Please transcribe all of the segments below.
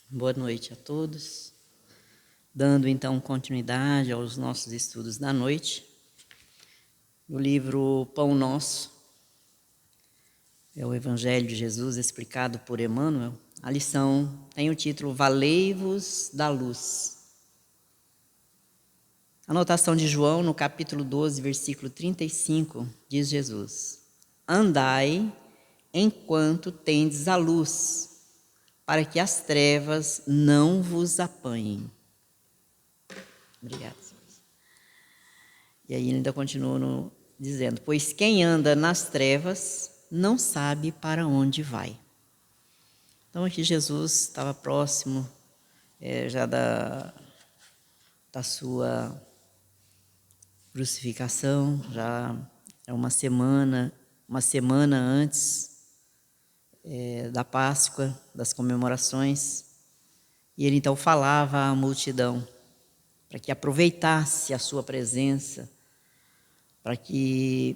Boa noite a todos. Dando então continuidade aos nossos estudos da noite, no livro Pão Nosso, é o Evangelho de Jesus explicado por Emmanuel. A lição tem o título Valei-vos da luz. Anotação de João, no capítulo 12, versículo 35, diz Jesus: Andai enquanto tendes a luz, para que as trevas não vos apanhem. Obrigada. E aí ele ainda continua dizendo: pois quem anda nas trevas não sabe para onde vai. Então aqui Jesus estava próximo já da sua crucificação, já é uma semana antes da Páscoa, das comemorações. E ele então falava à multidão para que aproveitasse a sua presença, para que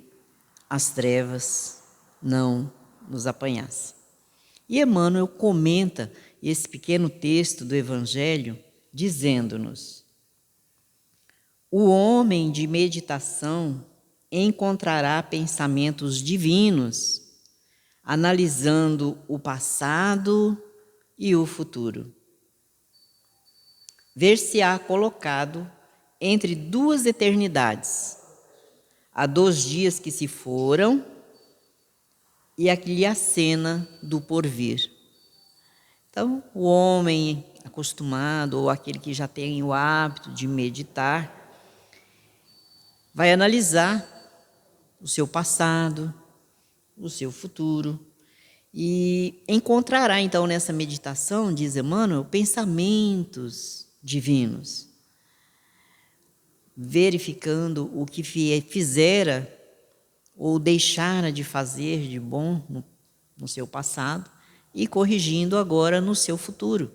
as trevas não nos apanhassem. E Emmanuel comenta esse pequeno texto do Evangelho dizendo-nos: o homem de meditação encontrará pensamentos divinos, analisando o passado e o futuro. Ver-se-á colocado entre duas eternidades, a dos dias que se foram e aquele a cena do porvir. Então, o homem acostumado, ou aquele que já tem o hábito de meditar, vai analisar o seu passado, o seu futuro, e encontrará então nessa meditação, diz Emmanuel, pensamentos divinos, verificando o que fizera ou deixara de fazer de bom no seu passado e corrigindo agora no seu futuro,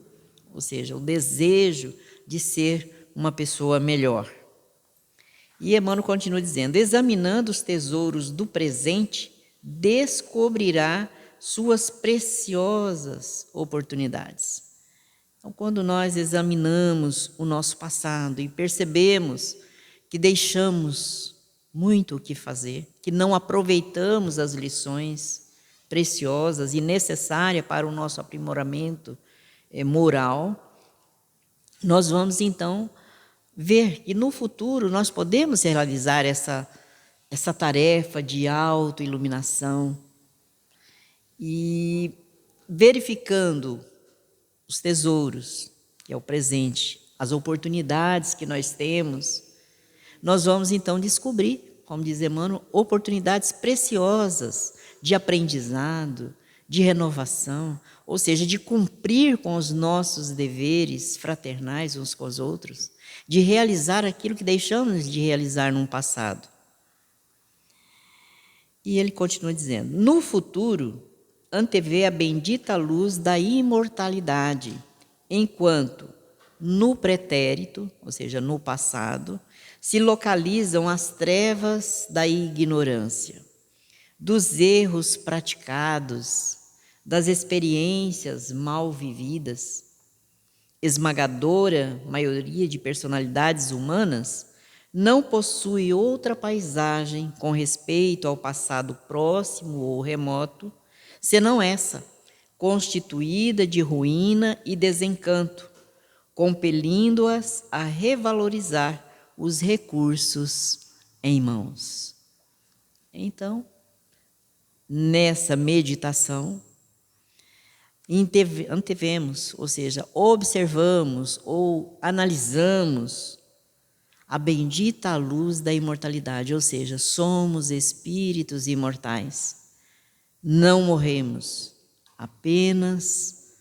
ou seja, o desejo de ser uma pessoa melhor. E Emmanuel continua dizendo: examinando os tesouros do presente, descobrirá suas preciosas oportunidades. Então, quando nós examinamos o nosso passado e percebemos que deixamos muito o que fazer, que não aproveitamos as lições preciosas e necessárias para o nosso aprimoramento moral, nós vamos então ver que no futuro nós podemos realizar essa tarefa de autoiluminação e verificando os tesouros, que é o presente, as oportunidades que nós temos, nós vamos então descobrir, como diz Emmanuel, oportunidades preciosas de aprendizado, de renovação, ou seja, de cumprir com os nossos deveres fraternais uns com os outros, de realizar aquilo que deixamos de realizar no passado. E ele continua dizendo: no futuro, antevê a bendita luz da imortalidade, enquanto no pretérito, ou seja, no passado, se localizam as trevas da ignorância, dos erros praticados, das experiências mal vividas. Esmagadora maioria de personalidades humanas não possui outra paisagem com respeito ao passado próximo ou remoto, senão essa, constituída de ruína e desencanto, compelindo-as a revalorizar os recursos em mãos. Então, nessa meditação, antevemos, ou seja, observamos ou analisamos a bendita luz da imortalidade, ou seja, somos espíritos imortais. Não morremos, apenas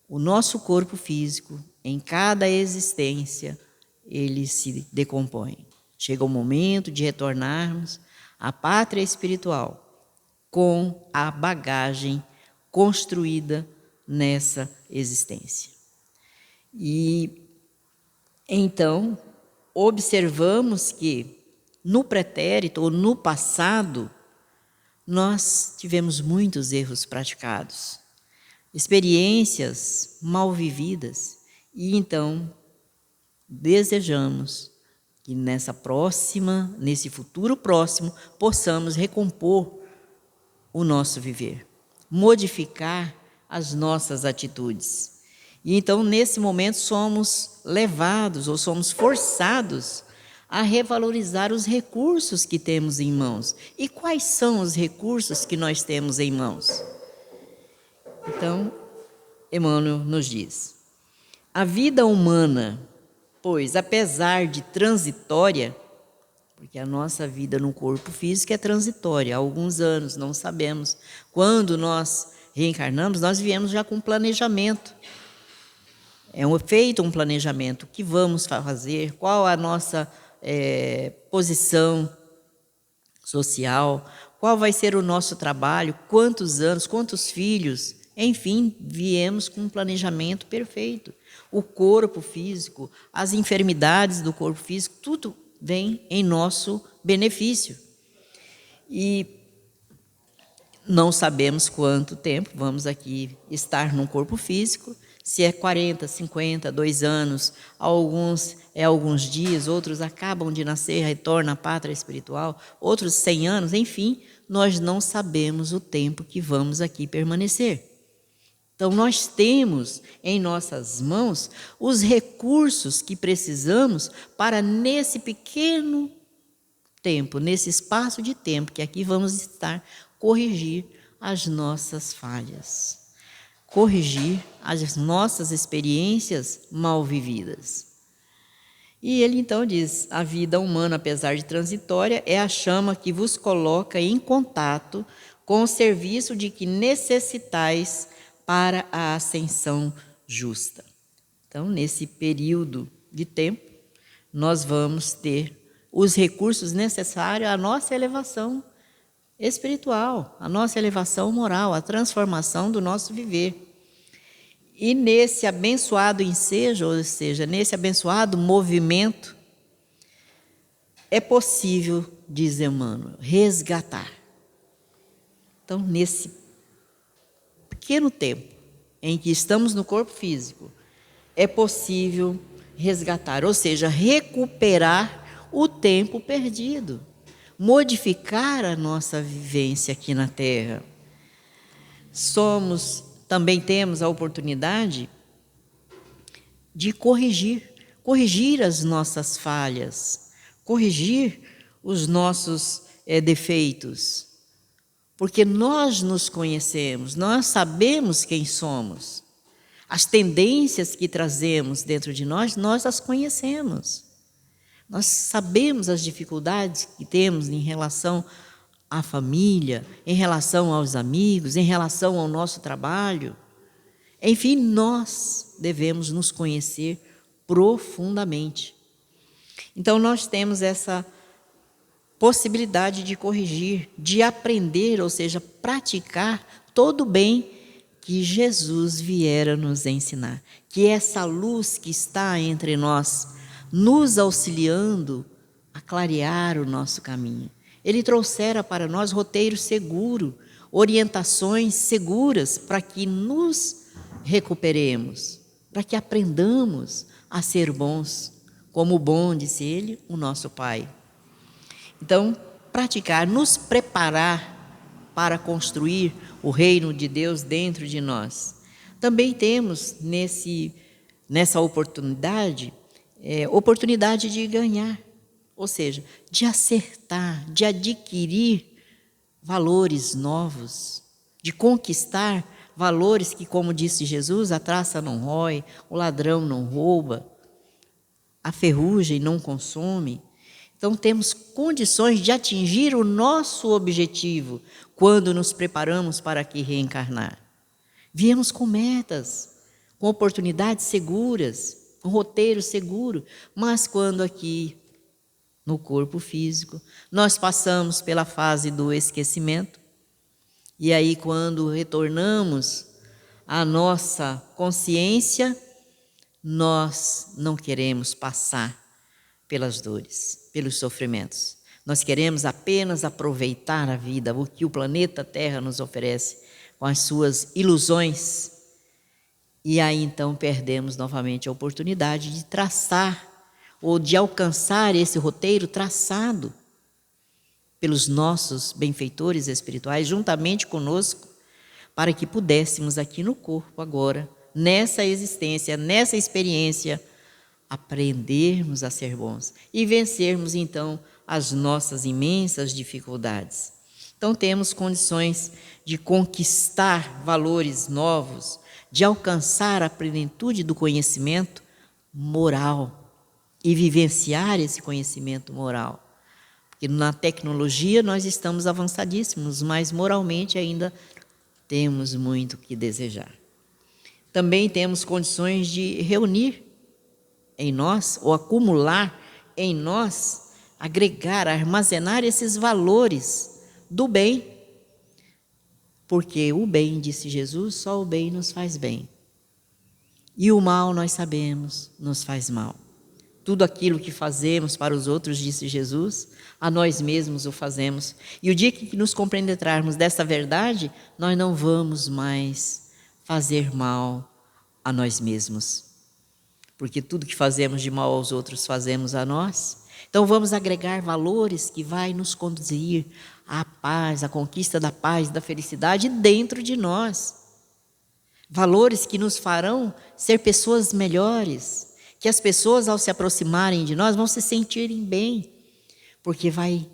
o nosso corpo físico, em cada existência, ele se decompõe. Chega o momento de retornarmos à pátria espiritual com a bagagem construída nessa existência. E então observamos que no pretérito ou no passado nós tivemos muitos erros praticados. experiências mal vividas, e então desejamos que nesse futuro próximo, possamos recompor o nosso viver, modificar as nossas atitudes. E então, nesse momento, somos levados ou somos forçados a revalorizar os recursos que temos em mãos. E quais são os recursos que nós temos em mãos? Então, Emmanuel nos diz: a vida humana, pois, apesar de transitória, porque a nossa vida no corpo físico é transitória, há alguns anos, não sabemos. Quando nós reencarnamos, nós viemos já com um planejamento. Feito um planejamento, o que vamos fazer, qual a nossa posição social, qual vai ser o nosso trabalho, quantos anos, quantos filhos, enfim, viemos com um planejamento perfeito. O corpo físico, as enfermidades do corpo físico, tudo vem em nosso benefício. E não sabemos quanto tempo vamos aqui estar num corpo físico, se é 40, 50, 2 anos, alguns alguns dias, outros acabam de nascer, retornam à pátria espiritual, outros 100 anos, enfim, nós não sabemos o tempo que vamos aqui permanecer. Então, nós temos em nossas mãos os recursos que precisamos para, nesse pequeno tempo, nesse espaço de tempo que aqui vamos estar, corrigir as nossas falhas, corrigir as nossas experiências mal vividas. E ele então diz: a vida humana, apesar de transitória, é a chama que vos coloca em contato com o serviço de que necessitais para a ascensão justa. Então, nesse período de tempo, nós vamos ter os recursos necessários à nossa elevação espiritual, à nossa elevação moral, à transformação do nosso viver. E nesse abençoado ensejo, ou seja, nesse abençoado movimento, é possível, diz Emmanuel, resgatar. Então, nesse pequeno tempo em que estamos no corpo físico, é possível resgatar, ou seja, recuperar o tempo perdido, modificar a nossa vivência aqui na Terra. Também temos a oportunidade de corrigir as nossas falhas, corrigir os nossos defeitos, porque nós nos conhecemos, nós sabemos quem somos. As tendências que trazemos dentro de nós as conhecemos. Nós sabemos as dificuldades que temos em relação à família, em relação aos amigos, em relação ao nosso trabalho. Enfim, nós devemos nos conhecer profundamente. Então, nós temos essa possibilidade de corrigir, de aprender, ou seja, praticar todo o bem que Jesus viera nos ensinar. Que essa luz que está entre nós, nos auxiliando a clarear o nosso caminho. Ele trouxera para nós roteiro seguro, orientações seguras para que nos recuperemos, para que aprendamos a ser bons, como bom, disse ele, o nosso Pai. Então, praticar, nos preparar para construir o reino de Deus dentro de nós. Também temos nessa oportunidade de ganhar, ou seja, de acertar, de adquirir valores novos, de conquistar valores que, como disse Jesus, a traça não rói, o ladrão não rouba, a ferrugem não consome. Então, temos condições de atingir o nosso objetivo quando nos preparamos para aqui reencarnar. Viemos com metas, com oportunidades seguras, um roteiro seguro, mas quando aqui no corpo físico nós passamos pela fase do esquecimento, e aí quando retornamos à nossa consciência, nós não queremos passar pelas dores, pelos sofrimentos. Nós queremos apenas aproveitar a vida, o que o planeta Terra nos oferece, com as suas ilusões, E aí então perdemos novamente a oportunidade de traçar ou de alcançar esse roteiro traçado pelos nossos benfeitores espirituais juntamente conosco, para que pudéssemos aqui no corpo agora, nessa existência, nessa experiência, aprendermos a ser bons e vencermos então as nossas imensas dificuldades. Então temos condições de conquistar valores novos, de alcançar a plenitude do conhecimento moral e vivenciar esse conhecimento moral. Porque na tecnologia nós estamos avançadíssimos, mas moralmente ainda temos muito que desejar. Também temos condições de reunir em nós, ou acumular em nós, agregar, armazenar esses valores do bem. Porque o bem, disse Jesus, só o bem nos faz bem. E o mal, nós sabemos, nos faz mal. Tudo aquilo que fazemos para os outros, disse Jesus, a nós mesmos o fazemos. E o dia que nos compreendermos dessa verdade, nós não vamos mais fazer mal a nós mesmos. Porque tudo que fazemos de mal aos outros, fazemos a nós. Então vamos agregar valores que vai nos conduzir à paz, à conquista da paz, da felicidade dentro de nós. Valores que nos farão ser pessoas melhores, que as pessoas ao se aproximarem de nós vão se sentirem bem, porque vai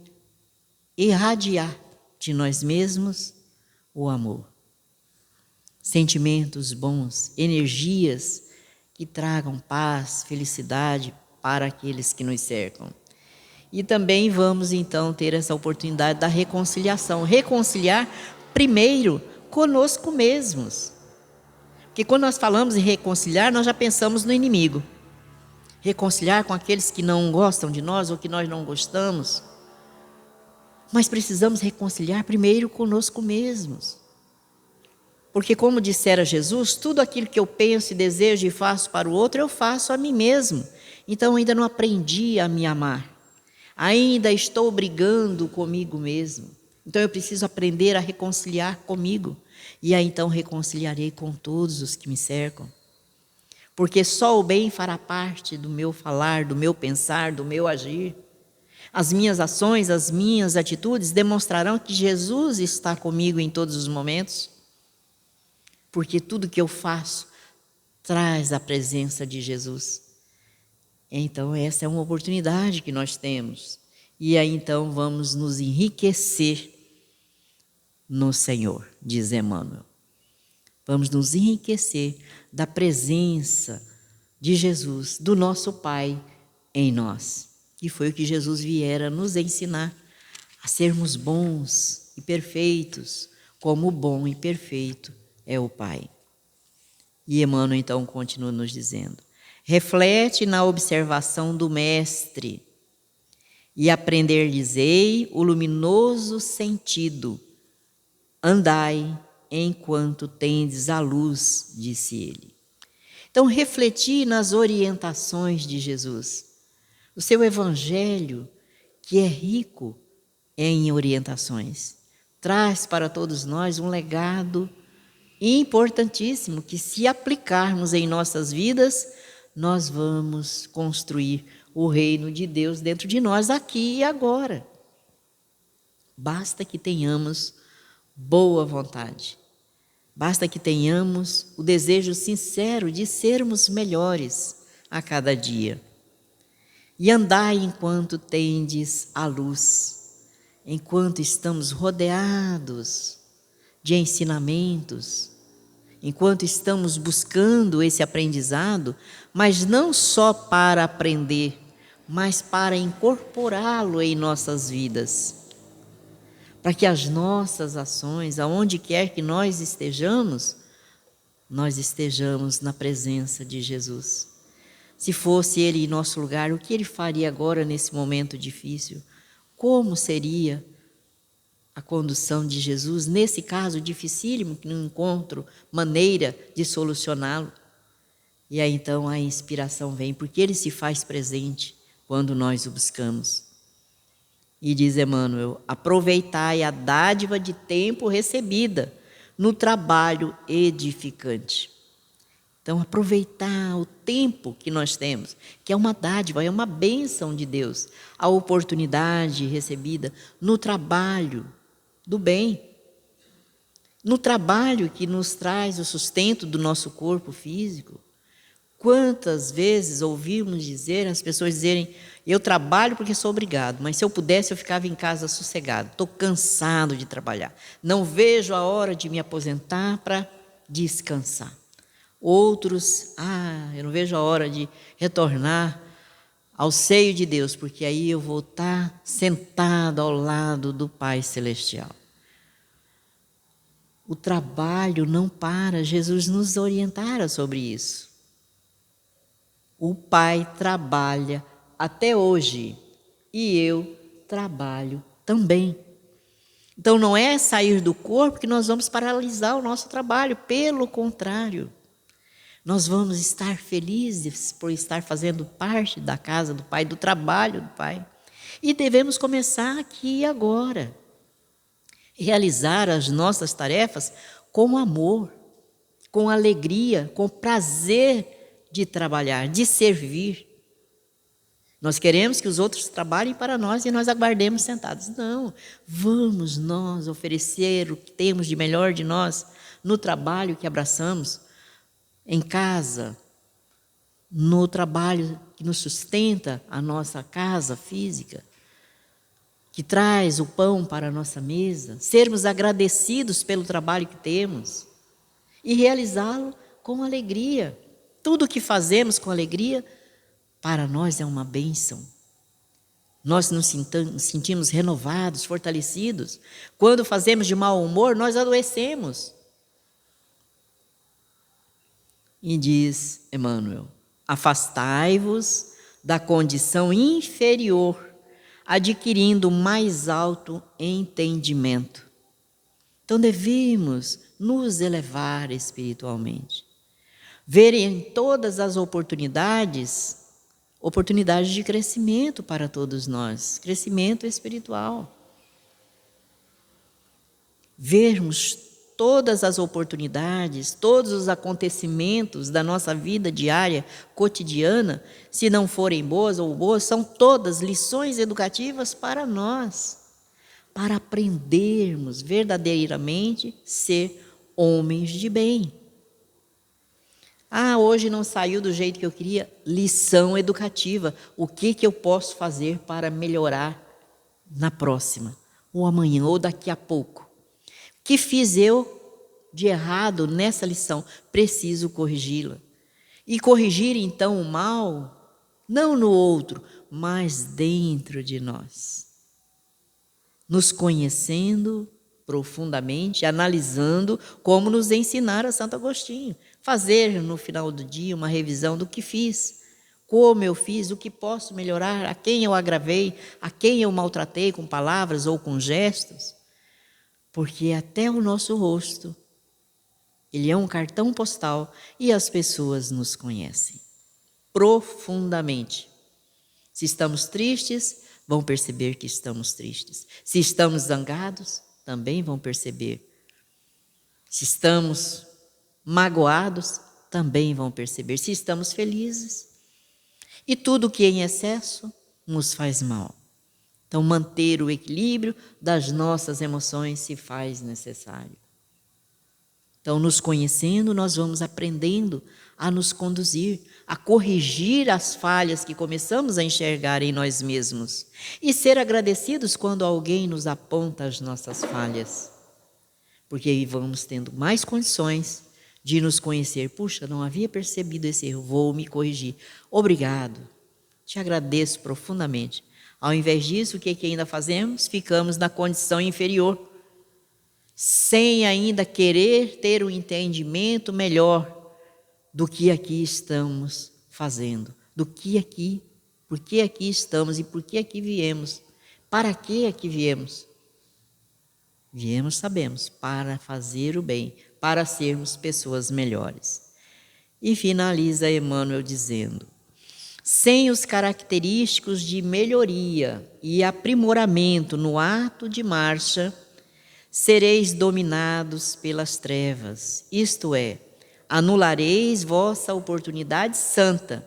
irradiar de nós mesmos o amor. Sentimentos bons, energias que tragam paz, felicidade para aqueles que nos cercam. E também vamos então ter essa oportunidade da reconciliação. Reconciliar primeiro conosco mesmos. Porque quando nós falamos em reconciliar, nós já pensamos no inimigo. Reconciliar com aqueles que não gostam de nós ou que nós não gostamos. Mas precisamos reconciliar primeiro conosco mesmos. Porque como dissera Jesus, tudo aquilo que eu penso e desejo e faço para o outro, eu faço a mim mesmo. Então eu ainda não aprendi a me amar. Ainda estou brigando comigo mesmo. Então eu preciso aprender a reconciliar comigo. E aí então reconciliarei com todos os que me cercam. Porque só o bem fará parte do meu falar, do meu pensar, do meu agir. As minhas ações, as minhas atitudes demonstrarão que Jesus está comigo em todos os momentos. Porque tudo que eu faço traz a presença de Jesus. Então essa é uma oportunidade que nós temos. E aí então vamos nos enriquecer no Senhor, diz Emmanuel. Vamos nos enriquecer da presença de Jesus, do nosso Pai em nós. Que foi o que Jesus viera nos ensinar, a sermos bons e perfeitos, como o bom e perfeito é o Pai. E Emmanuel então continua nos dizendo: reflete na observação do Mestre e aprender-lhes-ei o luminoso sentido. Andai enquanto tendes a luz, disse ele. Então refleti nas orientações de Jesus. O seu evangelho, que é rico em orientações, traz para todos nós um legado importantíssimo que, se aplicarmos em nossas vidas, nós vamos construir o reino de Deus dentro de nós, aqui e agora. Basta que tenhamos boa vontade. Basta que tenhamos o desejo sincero de sermos melhores a cada dia. E andai enquanto tendes a luz, enquanto estamos rodeados de ensinamentos, enquanto estamos buscando esse aprendizado, mas não só para aprender, mas para incorporá-lo em nossas vidas. Para que as nossas ações, aonde quer que nós estejamos na presença de Jesus. Se fosse Ele em nosso lugar, o que Ele faria agora nesse momento difícil? Como seria a condução de Jesus nesse caso dificílimo, que não encontro maneira de solucioná-lo? E aí então a inspiração vem, porque Ele se faz presente quando nós o buscamos. E diz Emmanuel: aproveitai a dádiva de tempo recebida no trabalho edificante. Então, aproveitar o tempo que nós temos, que é uma dádiva, é uma bênção de Deus, a oportunidade recebida no trabalho do bem, no trabalho que nos traz o sustento do nosso corpo físico. Quantas vezes ouvimos dizer, as pessoas dizerem, eu trabalho porque sou obrigado, mas se eu pudesse eu ficava em casa sossegado, estou cansado de trabalhar, não vejo a hora de me aposentar para descansar. Outros, eu não vejo a hora de retornar ao seio de Deus, porque aí eu vou estar sentado ao lado do Pai Celestial. O trabalho não para, Jesus nos orientara sobre isso. O Pai trabalha até hoje e eu trabalho também. Então não é sair do corpo que nós vamos paralisar o nosso trabalho, pelo contrário. Nós vamos estar felizes por estar fazendo parte da casa do Pai, do trabalho do Pai. E devemos começar aqui e agora. Realizar as nossas tarefas com amor, com alegria, com prazer de trabalhar, de servir. Nós queremos que os outros trabalhem para nós e nós aguardemos sentados. Não, vamos nós oferecer o que temos de melhor de nós no trabalho que abraçamos, em casa, no trabalho que nos sustenta a nossa casa física, que traz o pão para a nossa mesa, sermos agradecidos pelo trabalho que temos e realizá-lo com alegria. Tudo o que fazemos com alegria, para nós é uma bênção. Nós nos sentimos renovados, fortalecidos. Quando fazemos de mau humor, nós adoecemos. E diz Emmanuel, afastai-vos da condição inferior, adquirindo mais alto entendimento. Então devemos nos elevar espiritualmente. Ver em todas as oportunidades de crescimento para todos nós, crescimento espiritual. Vermos todas as oportunidades, todos os acontecimentos da nossa vida diária, cotidiana, se não forem boas ou boas, são todas lições educativas para nós, para aprendermos verdadeiramente ser homens de bem. Hoje não saiu do jeito que eu queria, lição educativa. O que eu posso fazer para melhorar na próxima, ou amanhã, ou daqui a pouco? O que fiz eu de errado nessa lição? Preciso corrigi-la. E corrigir então o mal, não no outro, mas dentro de nós. Nos conhecendo profundamente, analisando, como nos ensinara Santo Agostinho. Fazer no final do dia uma revisão do que fiz, como eu fiz, o que posso melhorar, a quem eu agravei, a quem eu maltratei com palavras ou com gestos. Porque até o nosso rosto, ele é um cartão postal e as pessoas nos conhecem profundamente. Se estamos tristes, vão perceber que estamos tristes. Se estamos zangados, também vão perceber. Se estamos magoados, também vão perceber. Se estamos felizes. E tudo que é em excesso nos faz mal. Então, manter o equilíbrio das nossas emoções se faz necessário. Então, nos conhecendo, nós vamos aprendendo a nos conduzir, a corrigir as falhas que começamos a enxergar em nós mesmos e ser agradecidos quando alguém nos aponta as nossas falhas. Porque aí vamos tendo mais condições de nos conhecer. Puxa, não havia percebido esse erro, vou me corrigir. Obrigado, te agradeço profundamente. Ao invés disso, o que ainda fazemos? Ficamos na condição inferior, sem ainda querer ter um entendimento melhor do que aqui estamos fazendo, por que aqui estamos e por que aqui viemos, para que aqui viemos. Viemos, sabemos, para fazer o bem, para sermos pessoas melhores. E finaliza Emmanuel dizendo: sem os característicos de melhoria e aprimoramento no ato de marcha, sereis dominados pelas trevas, isto é, anulareis vossa oportunidade santa,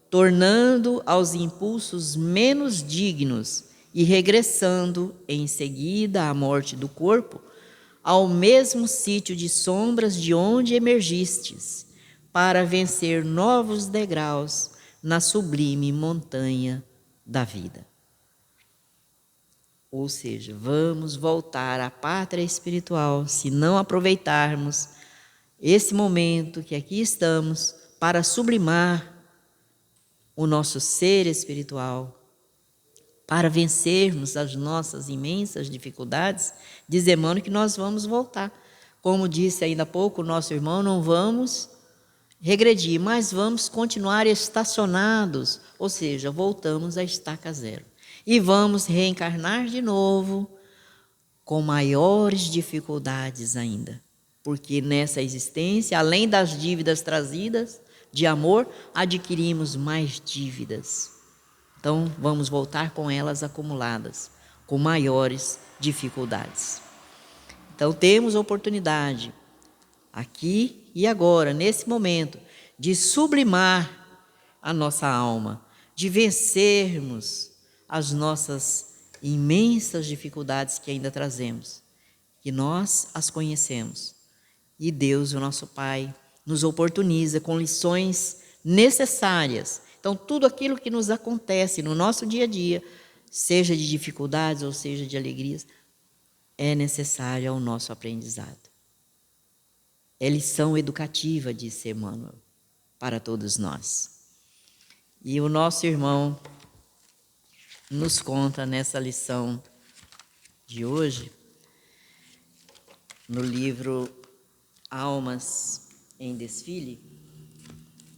tornando aos impulsos menos dignos e regressando em seguida à morte do corpo, ao mesmo sítio de sombras de onde emergistes, para vencer novos degraus na sublime montanha da vida. Ou seja, vamos voltar à pátria espiritual se não aproveitarmos esse momento que aqui estamos para sublimar o nosso ser espiritual, para vencermos as nossas imensas dificuldades. Diz Emmanuel que nós vamos voltar. Como disse ainda há pouco o nosso irmão, não vamos regredir, mas vamos continuar estacionados, ou seja, voltamos à estaca zero. E vamos reencarnar de novo com maiores dificuldades ainda. Porque nessa existência, além das dívidas trazidas de amor, adquirimos mais dívidas. Então, vamos voltar com elas acumuladas, com maiores dificuldades. Então, temos oportunidade, aqui e agora, nesse momento, de sublimar a nossa alma, de vencermos as nossas imensas dificuldades que ainda trazemos, que nós as conhecemos. E Deus, o nosso Pai, nos oportuniza com lições necessárias. Então, tudo aquilo que nos acontece no nosso dia a dia, seja de dificuldades ou seja de alegrias, é necessário ao nosso aprendizado. É lição educativa, disse Emmanuel, para todos nós. E o nosso irmão nos conta nessa lição de hoje, no livro Almas em Desfile,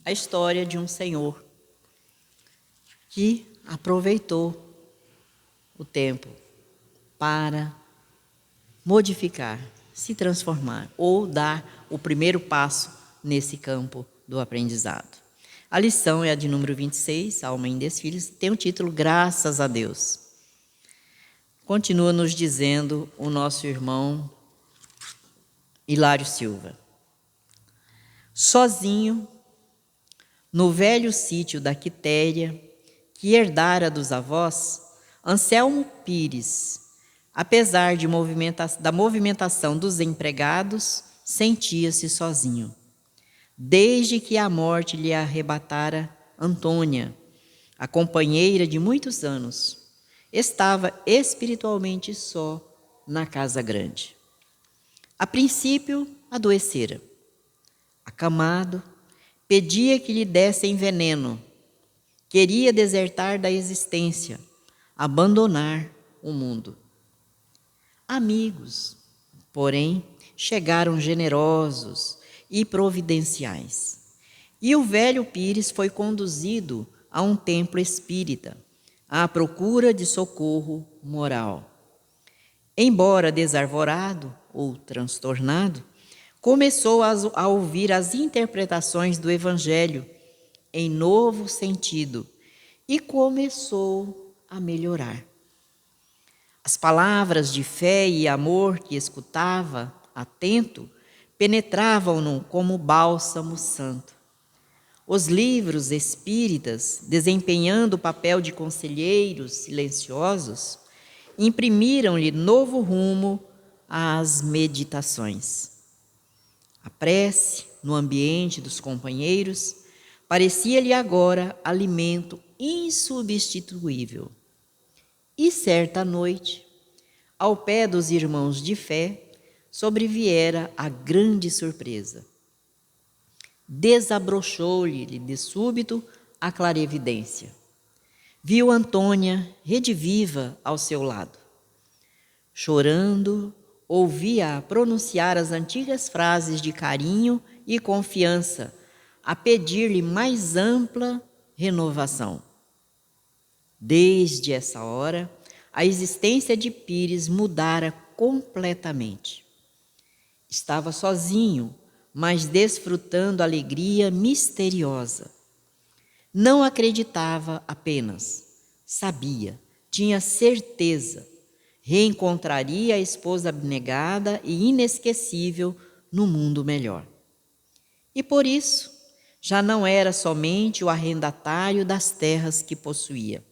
a história de um senhor que aproveitou o tempo para modificar, se transformar ou dar o primeiro passo nesse campo do aprendizado. A lição é a de número 26, Alma em Desfile, tem o título Graças a Deus. Continua nos dizendo o nosso irmão Hilário Silva. Sozinho, no velho sítio da Quitéria, que herdara dos avós, Anselmo Pires, apesar da movimentação dos empregados, sentia-se sozinho. Desde que a morte lhe arrebatara Antônia, a companheira de muitos anos, estava espiritualmente só na casa grande. A princípio, adoecera. Acamado, pedia que lhe dessem veneno. Queria desertar da existência, abandonar o mundo. Amigos, porém, chegaram generosos e providenciais. E o velho Pires foi conduzido a um templo espírita, à procura de socorro moral. Embora desarvorado ou transtornado, começou a ouvir as interpretações do Evangelho em novo sentido e começou a melhorar. As palavras de fé e amor que escutava, atento, penetravam-no como bálsamo santo. Os livros espíritas, desempenhando o papel de conselheiros silenciosos, imprimiram-lhe novo rumo às meditações. A prece, no ambiente dos companheiros, parecia-lhe agora alimento insubstituível. E certa noite, ao pé dos irmãos de fé, sobreviera a grande surpresa. Desabrochou-lhe de súbito a clarevidência. Viu Antônia rediviva ao seu lado. Chorando, ouvia-a pronunciar as antigas frases de carinho e confiança, a pedir-lhe mais ampla renovação. Desde essa hora, a existência de Pires mudara completamente. Estava sozinho, mas desfrutando alegria misteriosa. Não acreditava apenas, sabia, tinha certeza, reencontraria a esposa abnegada e inesquecível no mundo melhor. E por isso, já não era somente o arrendatário das terras que possuía.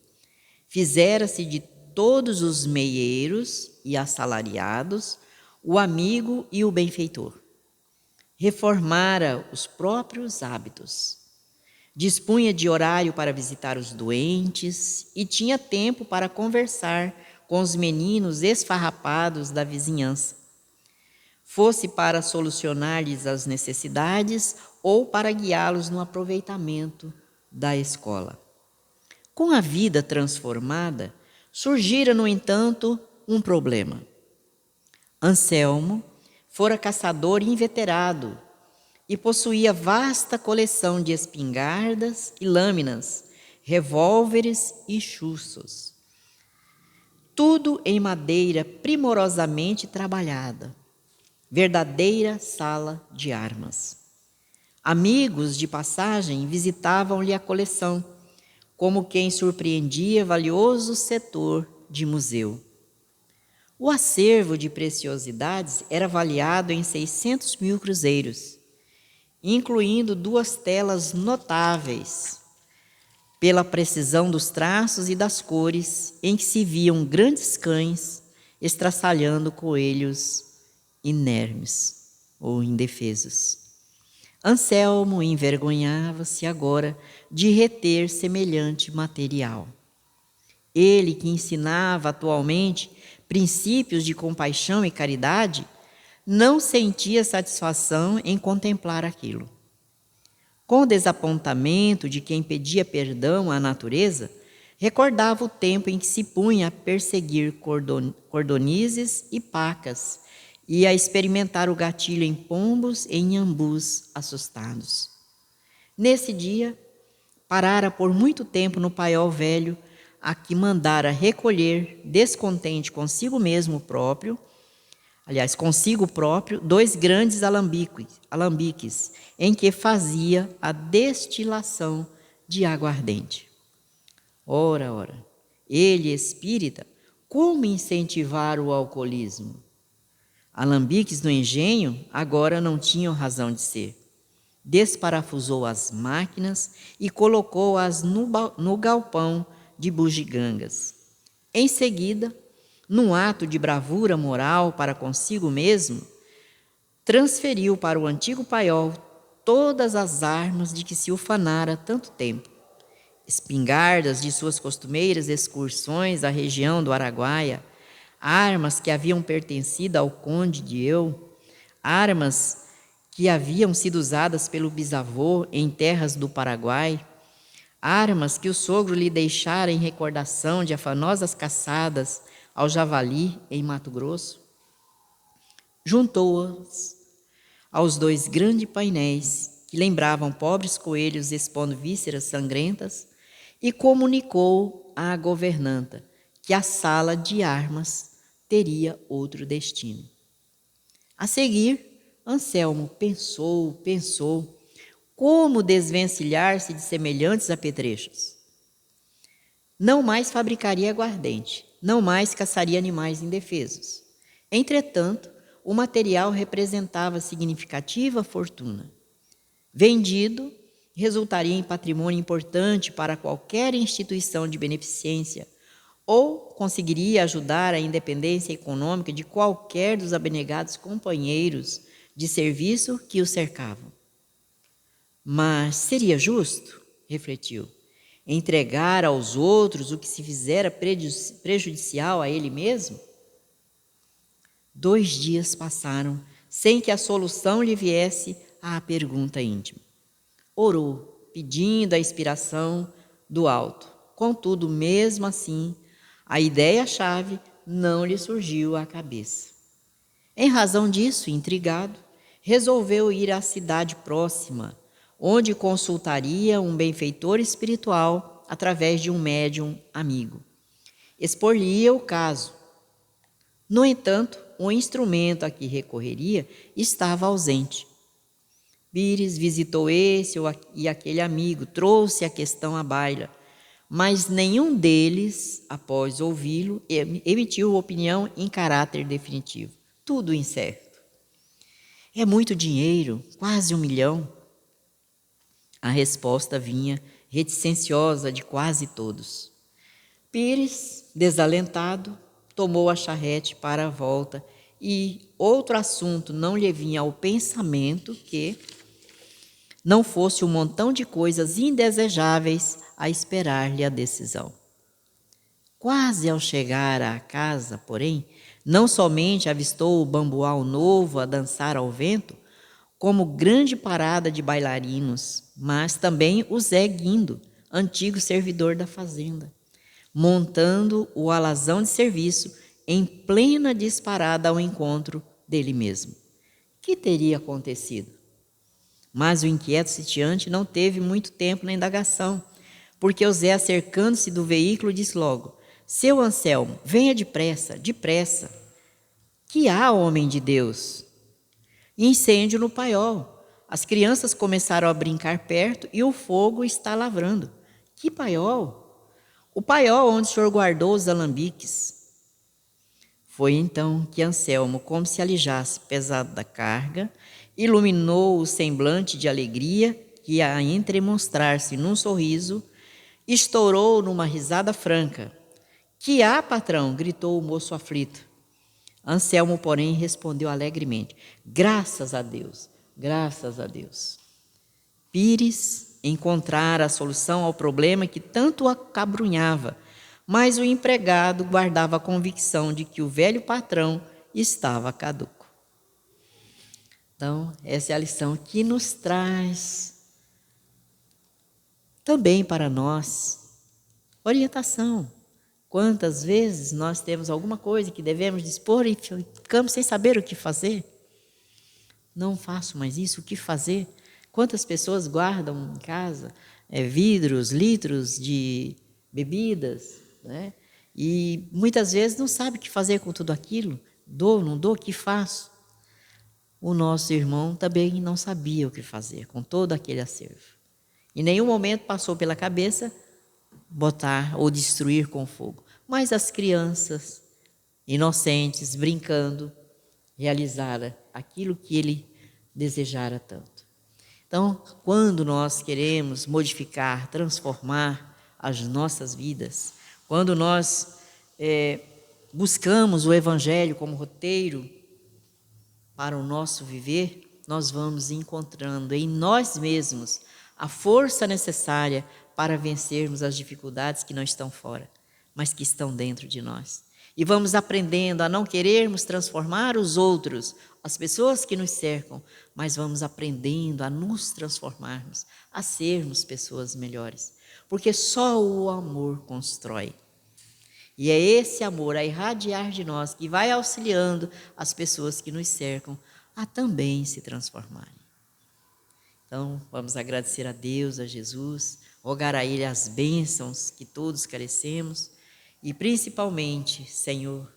Fizera-se de todos os meieiros e assalariados o amigo e o benfeitor. Reformara os próprios hábitos. Dispunha de horário para visitar os doentes e tinha tempo para conversar com os meninos esfarrapados da vizinhança, fosse para solucionar-lhes as necessidades ou para guiá-los no aproveitamento da escola. Com a vida transformada, surgira, no entanto, um problema. Anselmo fora caçador inveterado e possuía vasta coleção de espingardas e lâminas, revólveres e chuços. Tudo em madeira primorosamente trabalhada. Verdadeira sala de armas. Amigos de passagem visitavam-lhe a coleção, como quem surpreendia valioso setor de museu. O acervo de preciosidades era avaliado em 600 mil cruzeiros, incluindo 2 telas notáveis, pela precisão dos traços e das cores, em que se viam grandes cães estraçalhando coelhos inermes ou indefesos. Anselmo envergonhava-se agora de reter semelhante material. Ele, que ensinava atualmente princípios de compaixão e caridade, não sentia satisfação em contemplar aquilo. Com o desapontamento de quem pedia perdão à natureza, recordava o tempo em que se punha a perseguir cordonizes e pacas e a experimentar o gatilho em pombos e em ambus assustados. Nesse dia, parara por muito tempo no paiol velho, a que mandara recolher, descontente consigo próprio, 2 grandes alambiques, em que fazia a destilação de aguardente. Ora, ele, espírita, como incentivar o alcoolismo? Alambiques no engenho agora não tinham razão de ser. Desparafusou as máquinas e colocou-as no galpão de bugigangas. Em seguida, num ato de bravura moral para consigo mesmo, transferiu para o antigo paiol todas as armas de que se ufanara tanto tempo. Espingardas de suas costumeiras excursões à região do Araguaia, armas que haviam pertencido ao conde de Eu, armas que haviam sido usadas pelo bisavô em terras do Paraguai, armas que o sogro lhe deixara em recordação de afanosas caçadas ao javali em Mato Grosso. Juntou-as aos 2 grandes painéis que lembravam pobres coelhos expondo vísceras sangrentas e comunicou à governanta que a sala de armas teria outro destino. A seguir, Anselmo pensou, como desvencilhar-se de semelhantes apetrechos. Não mais fabricaria aguardente, não mais caçaria animais indefesos. Entretanto, o material representava significativa fortuna. Vendido, resultaria em patrimônio importante para qualquer instituição de beneficência, ou conseguiria ajudar a independência econômica de qualquer dos abnegados companheiros de serviço que o cercavam. Mas seria justo, refletiu, entregar aos outros o que se fizera prejudicial a ele mesmo? 2 dias passaram sem que a solução lhe viesse à pergunta íntima. Orou, pedindo a inspiração do alto. Contudo, mesmo assim, a ideia-chave não lhe surgiu à cabeça. Em razão disso, intrigado, resolveu ir à cidade próxima, onde consultaria um benfeitor espiritual através de um médium amigo. Expor-lhe-ia o caso. No entanto, o instrumento a que recorreria estava ausente. Pires visitou esse e aquele amigo, trouxe a questão à baila, mas nenhum deles, após ouvi-lo, emitiu opinião em caráter definitivo. Tudo incerto. É muito dinheiro, quase 1 milhão. A resposta vinha reticenciosa de quase todos. Pires, desalentado, tomou a charrete para a volta e outro assunto não lhe vinha ao pensamento que não fosse um montão de coisas indesejáveis a esperar-lhe a decisão. Quase ao chegar à casa, porém, não somente avistou o bambual novo a dançar ao vento, como grande parada de bailarinos, mas também o Zé Guindo, antigo servidor da fazenda, montando o alazão de serviço em plena disparada ao encontro dele mesmo. Que teria acontecido? Mas o inquieto sitiante não teve muito tempo na indagação, porque o Zé, acercando-se do veículo, disse logo: Seu Anselmo, venha depressa, depressa. Que há, homem de Deus? Incêndio no paiol. As crianças começaram a brincar perto e o fogo está lavrando. Que paiol? O paiol onde o senhor guardou os alambiques. Foi então que Anselmo, como se alijasse pesado da carga, iluminou o semblante de alegria que, a entremostrar-se num sorriso, estourou numa risada franca. Que há, patrão? Gritou o moço aflito. Anselmo, porém, respondeu alegremente: Graças a Deus, graças a Deus. Pires encontrara a solução ao problema que tanto o acabrunhava, mas o empregado guardava a convicção de que o velho patrão estava caduco. Então, essa é a lição que nos traz também para nós orientação. Quantas vezes nós temos alguma coisa que devemos dispor e ficamos sem saber o que fazer? Não faço mais isso, o que fazer? Quantas pessoas guardam em casa vidros, litros de bebidas, né? E muitas vezes não sabe o que fazer com tudo aquilo. Dou, não dou, o que faço? O nosso irmão também não sabia o que fazer com todo aquele acervo. Em nenhum momento passou pela cabeça botar ou destruir com fogo. Mas as crianças inocentes, brincando, realizaram aquilo que ele desejara tanto. Então, quando nós queremos modificar, transformar as nossas vidas, quando nós buscamos o Evangelho como roteiro para o nosso viver, nós vamos encontrando em nós mesmos a força necessária para vencermos as dificuldades que não estão fora, mas que estão dentro de nós. E vamos aprendendo a não querermos transformar os outros, as pessoas que nos cercam, mas vamos aprendendo a nos transformarmos, a sermos pessoas melhores. Porque só o amor constrói. E é esse amor a irradiar de nós que vai auxiliando as pessoas que nos cercam a também se transformarem. Então, vamos agradecer a Deus, a Jesus, rogar a Ele as bênçãos que todos carecemos e, principalmente, Senhor,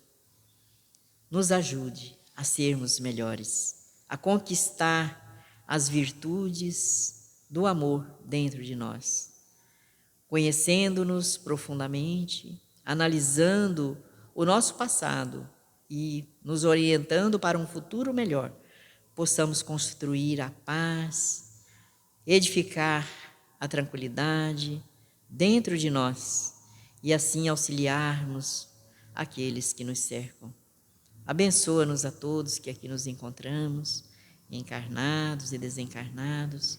nos ajude a sermos melhores, a conquistar as virtudes do amor dentro de nós, conhecendo-nos profundamente, analisando o nosso passado e nos orientando para um futuro melhor, possamos construir a paz, edificar a tranquilidade dentro de nós e assim auxiliarmos aqueles que nos cercam. Abençoa-nos a todos que aqui nos encontramos, encarnados e desencarnados,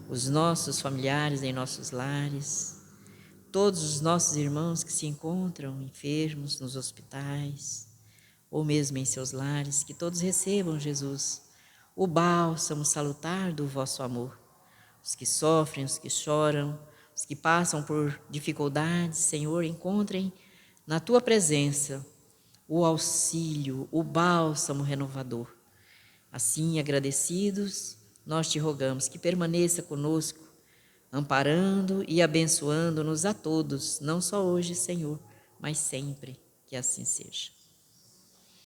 os nossos familiares em nossos lares, todos os nossos irmãos que se encontram enfermos nos hospitais ou mesmo em seus lares, que todos recebam, Jesus, o bálsamo salutar do vosso amor. Os que sofrem, os que choram, os que passam por dificuldades, Senhor, encontrem na Tua presença o auxílio, o bálsamo renovador. Assim, agradecidos, nós te rogamos que permaneça conosco, amparando e abençoando-nos a todos, não só hoje, Senhor, mas sempre que assim seja.